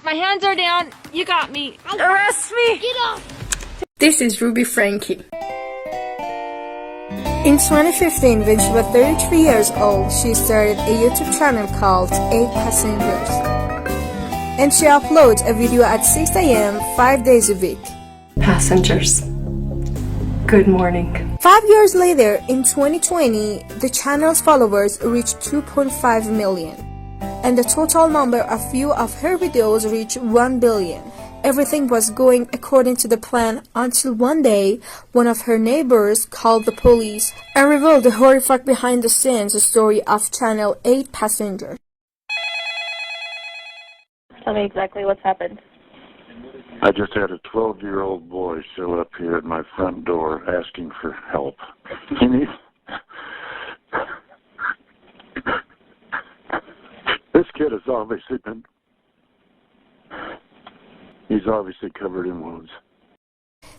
My hands are down. You got me. Arrest me. Get off. This is Ruby Franke. In 2015, when she was 33 years old, she started a YouTube channel called 8 Passengers. And she uploads a video at 6 a.m. 5 days a week. Passengers, good morning. 5 years later, in 2020, the channel's followers reached 2.5 million. And the total number of views of her videos reached 1 billion. Everything was going according to the plan until one day, one of her neighbors called the police and revealed the horrific behind-the-scenes story of Channel 8 Passengers. Tell me exactly what's happened. I just had a 12-year-old boy show up here at my front door asking for help. This kid has obviously been... He's obviously covered in wounds.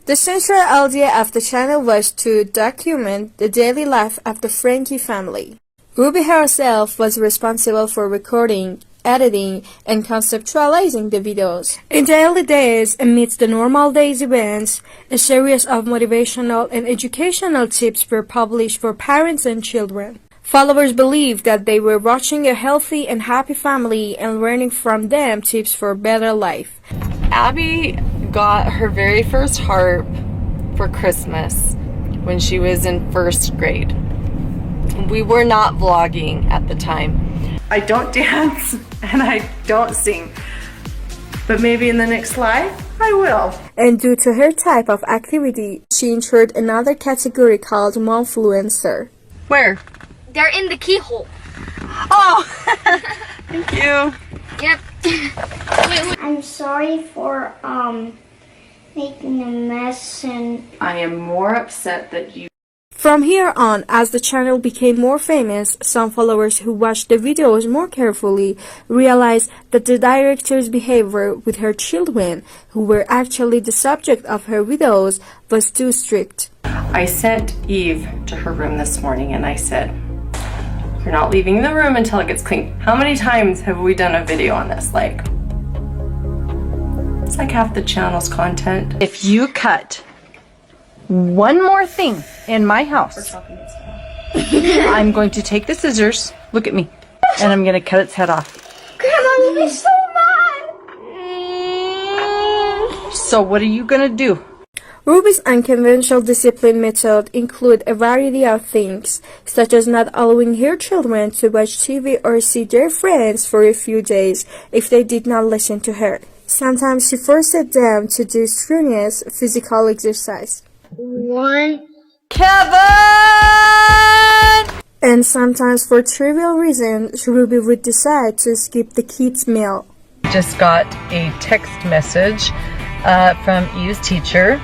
The central idea of the channel was to document the daily life of the Franke family. Ruby herself was responsible for recording, editing, and conceptualizing the videos. In the early days, amidst the normal day's events, a series of motivational and educational tips were published for parents and children. Followers believed that they were watching a healthy and happy family and learning from them tips for better life. Abby got her very first harp for Christmas when she was in first grade. We were not vlogging at the time. I don't dance and I don't sing, but maybe in the next life I will. And due to her type of activity, she entered another category called Momfluencer. Where? They're in the keyhole. Oh, thank you. Yep. I'm sorry for making a mess, and I am more upset that you... From here on, as the channel became more famous, some followers who watched the videos more carefully realized that the director's behavior with her children, who were actually the subject of her videos, was too strict. I sent Eve to her room this morning and I said, "You're not leaving the room until it gets clean." How many times have we done a video on this? It's like half the channel's content. If you cut one more thing in my house, I'm going to take the scissors, look at me, and I'm going to cut its head off. Grandma will be so mad. So what are you going to do? Ruby's unconventional discipline method include a variety of things, such as not allowing her children to watch TV or see their friends for a few days if they did not listen to her. Sometimes she forced them to do strenuous physical exercise. Kevin! And sometimes for trivial reasons, Ruby would decide to skip the kids' meal. Just got a text message from Eve's teacher,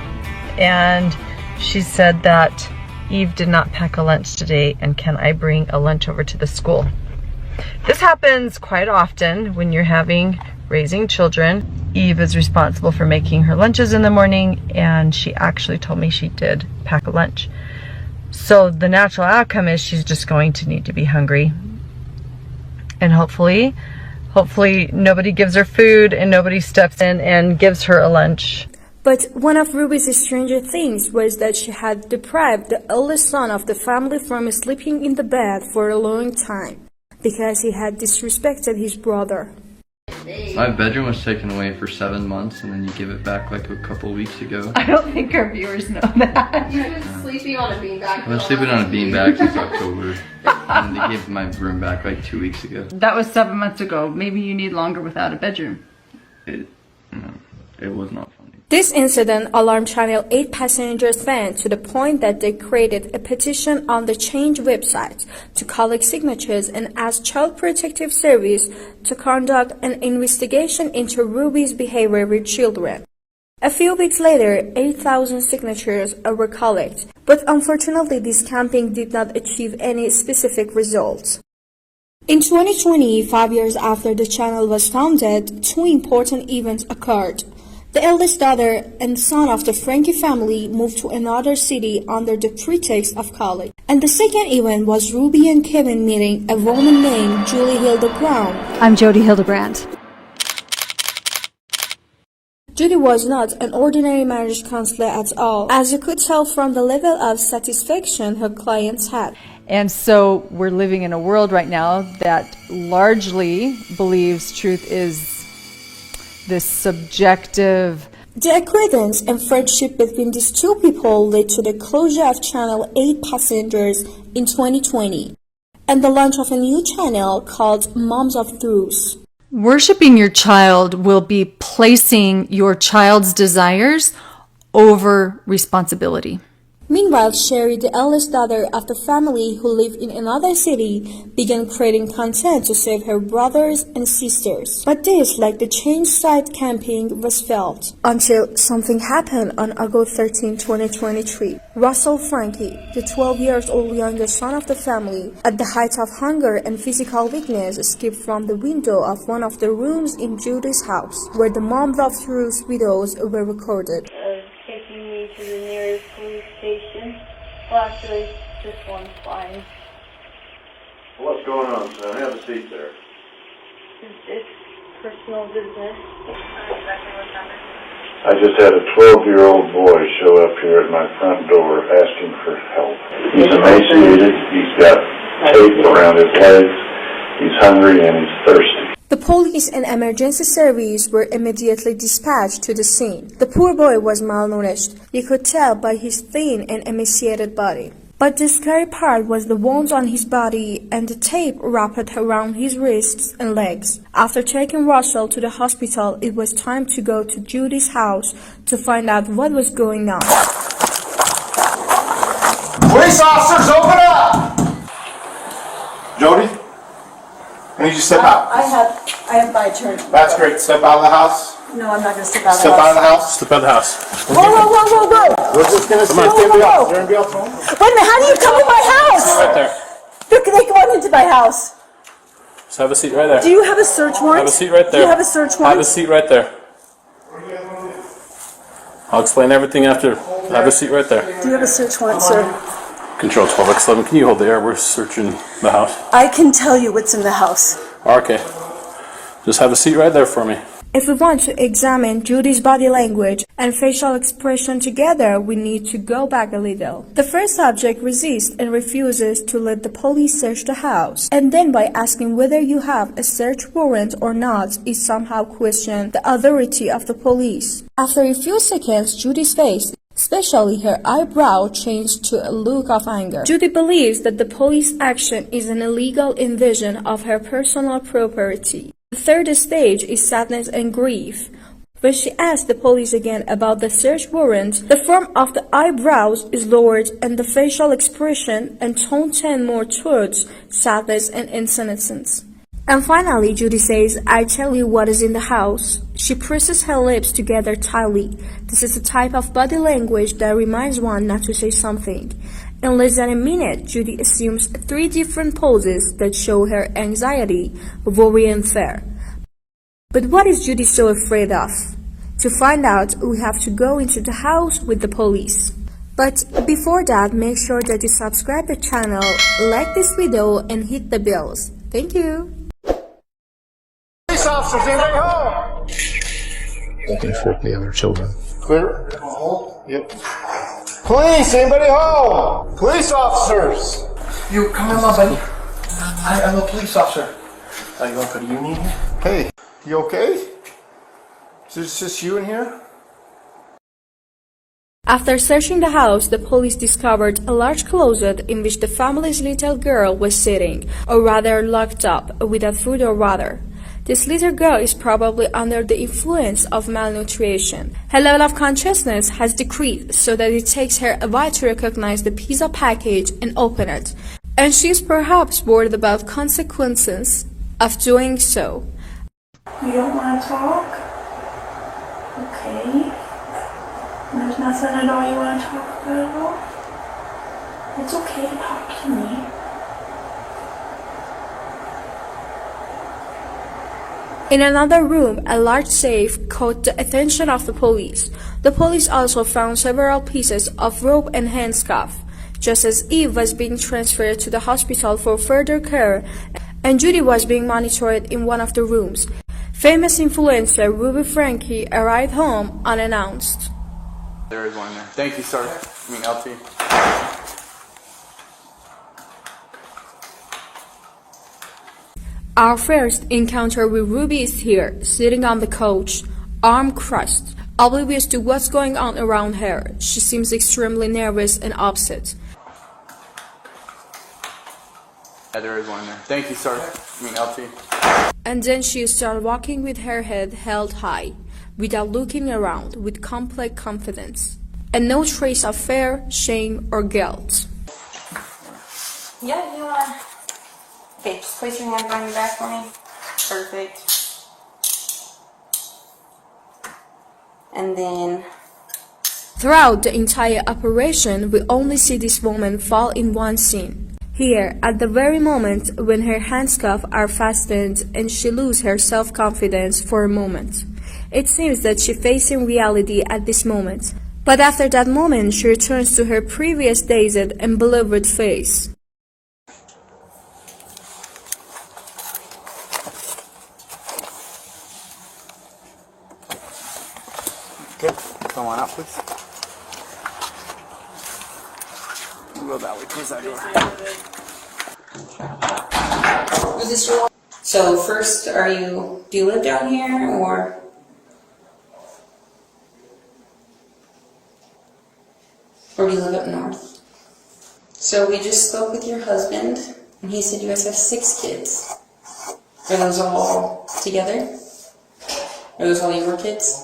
and she said that Eve did not pack a lunch today, and can I bring a lunch over to the school? This happens quite often when you're raising children. Eve is responsible for making her lunches in the morning, and she actually told me she did pack a lunch. So the natural outcome is she's just going to need to be hungry. And hopefully nobody gives her food and nobody steps in and gives her a lunch. But one of Ruby's stranger things was that she had deprived the eldest son of the family from sleeping in the bed for a long time, because he had disrespected his brother. My bedroom was taken away for 7 months, and then you give it back like a couple weeks ago. I don't think our viewers know that. You've been sleeping on a beanbag. I've been sleeping on a beanbag since October, and they gave my room back like 2 weeks ago. That was 7 months ago. Maybe you need longer without a bedroom. It was not funny. This incident alarmed Channel 8 Passengers fans to the point that they created a petition on the Change website to collect signatures and asked Child Protective Service to conduct an investigation into Ruby's behavior with children. A few weeks later, 8,000 signatures were collected, but unfortunately this campaign did not achieve any specific results. In 2020, 5 years after the channel was founded, two important events occurred. The eldest daughter and son of the Franke family moved to another city under the pretext of college. And the second event was Ruby and Kevin meeting a woman named Julie Hildebrand. I'm Jody Hildebrand. Judy was not an ordinary marriage counselor at all, as you could tell from the level of satisfaction her clients had. And so we're living in a world right now that largely believes truth is this subjective. The acquaintance and friendship between these two people led to the closure of Channel 8 passengers in 2020 and the launch of a new channel called Moms of Truth. Worshipping your child will be placing your child's desires over responsibility. Meanwhile, Sherry, the eldest daughter of the family who lived in another city, began creating content to save her brothers and sisters. But this, like the change site campaign, was failed. Until something happened on August 13, 2023. Ruby Franke, the 12-year-old youngest son of the family, at the height of hunger and physical weakness, escaped from the window of one of the rooms in Judy's house, where the Moms of Truth videos were recorded. Taking me to the nearest police station. Well, actually, just one's fine. What's going on, son? Have a seat there. It's personal business. I just had a 12-year-old boy show up here at my front door asking for help. He's emaciated, he's got tape around his legs, he's hungry, and he's thirsty. The police and emergency service were immediately dispatched to the scene. The poor boy was malnourished. You could tell by his thin and emaciated body. But the scary part was the wounds on his body and the tape wrapped around his wrists and legs. After taking Russell to the hospital, it was time to go to Judy's house to find out what was going on. Police officers, open up! Jody? I need you to step out. I have my turn. That's great. Step out of the house. No, I'm not going to step out of the Step house. out of the house. Step out of the house. Whoa. We're just going to see if Whoa. you're going to be able to. Wait a minute, how do you come to my house? Right there. Look, they come into my house. So have a seat right there. Do you have a search warrant? Have a seat right there. Do you have a search warrant? Have a seat right there. I'll explain everything after. Have a seat right there. Do you have a search warrant, sir? Control 12x11. Can you hold the air? We're searching the house. I can tell you what's in the house. Okay. Just have a seat right there for me. If we want to examine Judy's body language and facial expression together, we need to go back a little. The first subject resists and refuses to let the police search the house, and then by asking whether you have a search warrant or not, is somehow questioned the authority of the police. After a few seconds, Judy's face, especially her eyebrow, changed to a look of anger. Judy believes that the police action is an illegal invasion of her personal property. The third stage is sadness and grief. When she asked the police again about the search warrant, the form of the eyebrows is lowered and the facial expression and tone tend more towards sadness and innocence. And finally, Judy says, "I tell you what is in the house." She presses her lips together tightly. This is a type of body language that reminds one not to say something. In less than a minute, Judy assumes 3 different poses that show her anxiety, worry, and fear. But what is Judy so afraid of? To find out, we have to go into the house with the police. But before that, make sure that you subscribe the channel, like this video, and hit the bells. Thank you. Police officers, anybody home? Looking for the other children. Clear? Yep. Police, anybody home? Police officers! You come in, my buddy. I'm a police officer. Are you going for the union here? Hey, you okay? Is this just you in here? After searching the house, the police discovered a large closet in which the family's little girl was sitting, or rather locked up, without food or water. This little girl is probably under the influence of malnutrition. Her level of consciousness has decreased so that it takes her a while to recognize the pizza package and open it. And she is perhaps worried about consequences of doing so. You don't want to talk? Okay. There's nothing at all you want to talk about at all? It's okay to talk to me. In another room, a large safe caught the attention of the police. The police also found several pieces of rope and handcuff, just as Eve was being transferred to the hospital for further care, and Judy was being monitored in one of the rooms. Famous influencer Ruby Franke arrived home unannounced. There is one there. Thank you, sir. I mean, LT. Our first encounter with Ruby is here, sitting on the couch, arm crossed, oblivious to what's going on around her. She seems extremely nervous and upset. Yeah, there is one there. Thank you, sir. I mean, LT. And then she started walking with her head held high, without looking around, with complete confidence, and no trace of fear, shame, or guilt. Yeah, you are. Okay, just place your hand behind your back for me. Perfect. And then... Throughout the entire operation, we only see this woman fall in one scene. Here, at the very moment when her handcuffs are fastened and she loses her self-confidence for a moment. It seems that she faces reality at this moment. But after that moment, she returns to her previous dazed and beloved face. Okay, come on out, please. We'll go that way, close that door. Was this your... So first, do you live down here, or? Or do you live up north? So we just spoke with your husband, and he said you guys have 6 kids. Are those all together? Are those all your kids?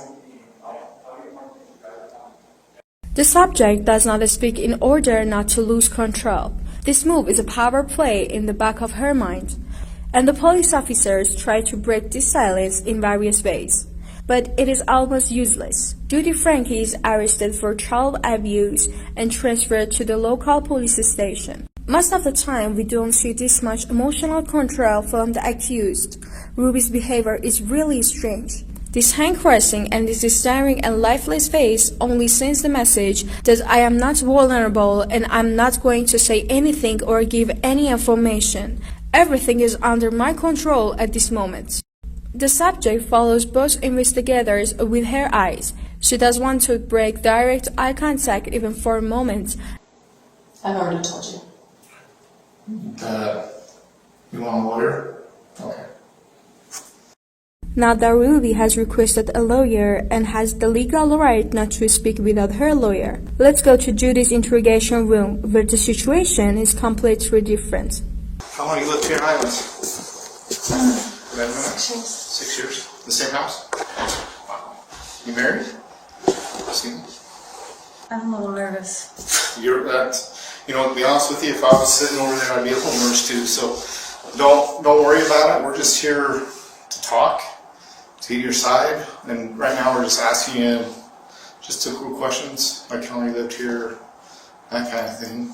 The subject does not speak in order not to lose control. This move is a power play in the back of her mind, and the police officers try to break this silence in various ways. But it is almost useless. Ruby Franke is arrested for child abuse and transferred to the local police station. Most of the time, we don't see this much emotional control from the accused. Ruby's behavior is really strange. This hand-crossing and this staring and lifeless face only sends the message that I am not vulnerable and I'm not going to say anything or give any information. Everything is under my control at this moment. The subject follows both investigators with her eyes. She does want to break direct eye contact even for a moment. I've already told you. You want a lawyer? Okay. Now that Ruby has requested a lawyer and has the legal right not to speak without her lawyer, let's go to Judy's interrogation room, where the situation is completely different. How long you lived here in Islands? 6 years. The same house? Wow. You married? Single? I'm a little nervous. You're to be honest with you, if I was sitting over there, I'd be a little nervous too. So don't worry about it. We're just here to talk, to get your side, and right now we're just asking you just 2 quick questions, like how long you lived here, that kind of thing.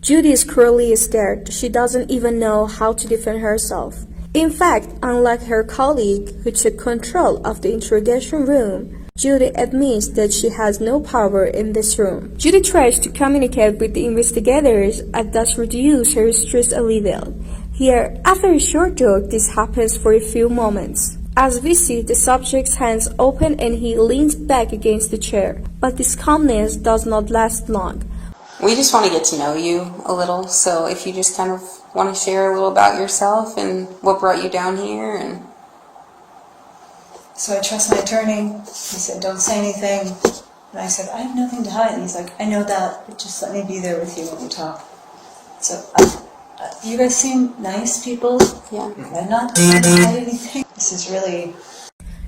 Judy is cruelly scared. She doesn't even know how to defend herself. In fact, unlike her colleague who took control of the interrogation room, Judy admits that she has no power in this room. Judy tries to communicate with the investigators and thus reduce her stress a little. Here, after a short joke, this happens for a few moments. As we see, the subject's hands open and he leans back against the chair. But this calmness does not last long. We just want to get to know you a little, so if you just kind of want to share a little about yourself and what brought you down here. And So I trust my attorney. He said, don't say anything. And I said, I have nothing to hide. And he's like, I know that, but just let me be there with you when we talk. So you guys seem nice people. Yeah. I'm not trying to hide anything. This is really...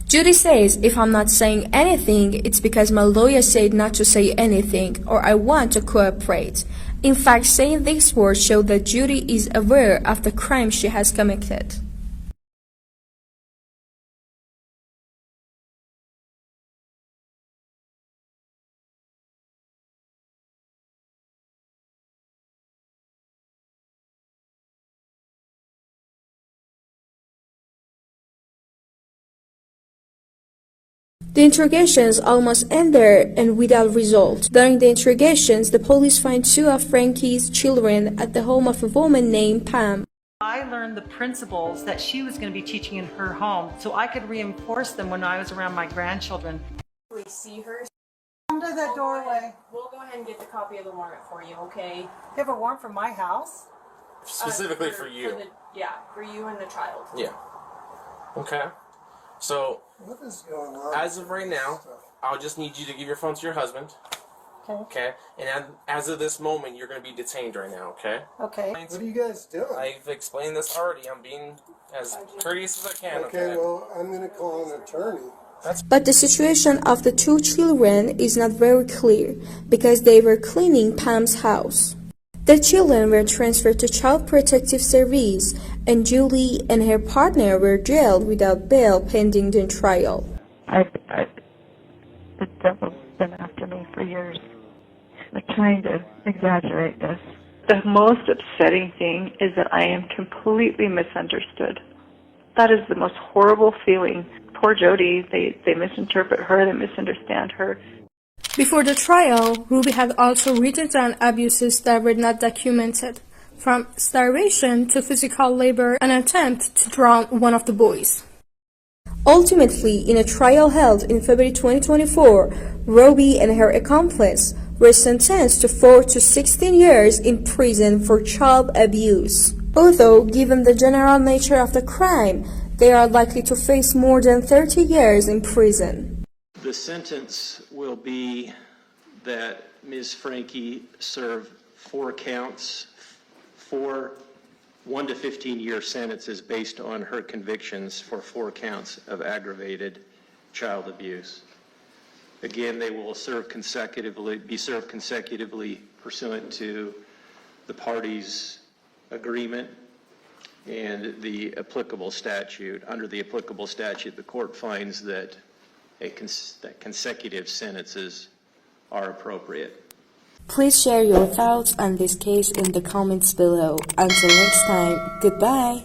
Judy says, if I'm not saying anything, it's because my lawyer said not to say anything, or I want to cooperate. In fact, saying these words show that Judy is aware of the crime she has committed. The interrogations almost end there and without result. During the interrogations, the police find 2 of Franke's children at the home of a woman named Pam. I learned the principles that she was going to be teaching in her home so I could reinforce them when I was around my grandchildren. We see her. Under the doorway. We'll go ahead and get the copy of the warrant for you, okay? You have a warrant for my house? Specifically for you. For you and the child. Yeah. Okay. So, What is going on? as of right now, I'll just need you to give your phone to your husband. Okay. Okay? And as of this moment, you're going to be detained right now, okay? Okay. What are you guys doing? I've explained this already. I'm being as courteous as I can, Okay, well, I'm going to call an attorney. But the situation of the two children is not very clear because they were cleaning Pam's house. The children were transferred to Child Protective Service, and Julie and her partner were jailed without bail pending the trial. The devil's been after me for years, like trying to exaggerate this. The most upsetting thing is that I am completely misunderstood. That is the most horrible feeling. Poor Jody, they misinterpret her, they misunderstand her. Before the trial, Ruby had also written down abuses that were not documented, from starvation to physical labor and an attempt to drown one of the boys. Ultimately, in a trial held in February 2024, Ruby and her accomplice were sentenced to 4 to 16 years in prison for child abuse. Although, given the general nature of the crime, they are likely to face more than 30 years in prison. The sentence will be that Ms. Franke serve 4 counts, 1 to 15-year sentences based on her convictions for 4 counts of aggravated child abuse. Again, they will be served consecutively pursuant to the parties' agreement and the applicable statute. Under the applicable statute, the court finds that consecutive sentences are appropriate. Please share your thoughts on this case in the comments below. Until next time, goodbye.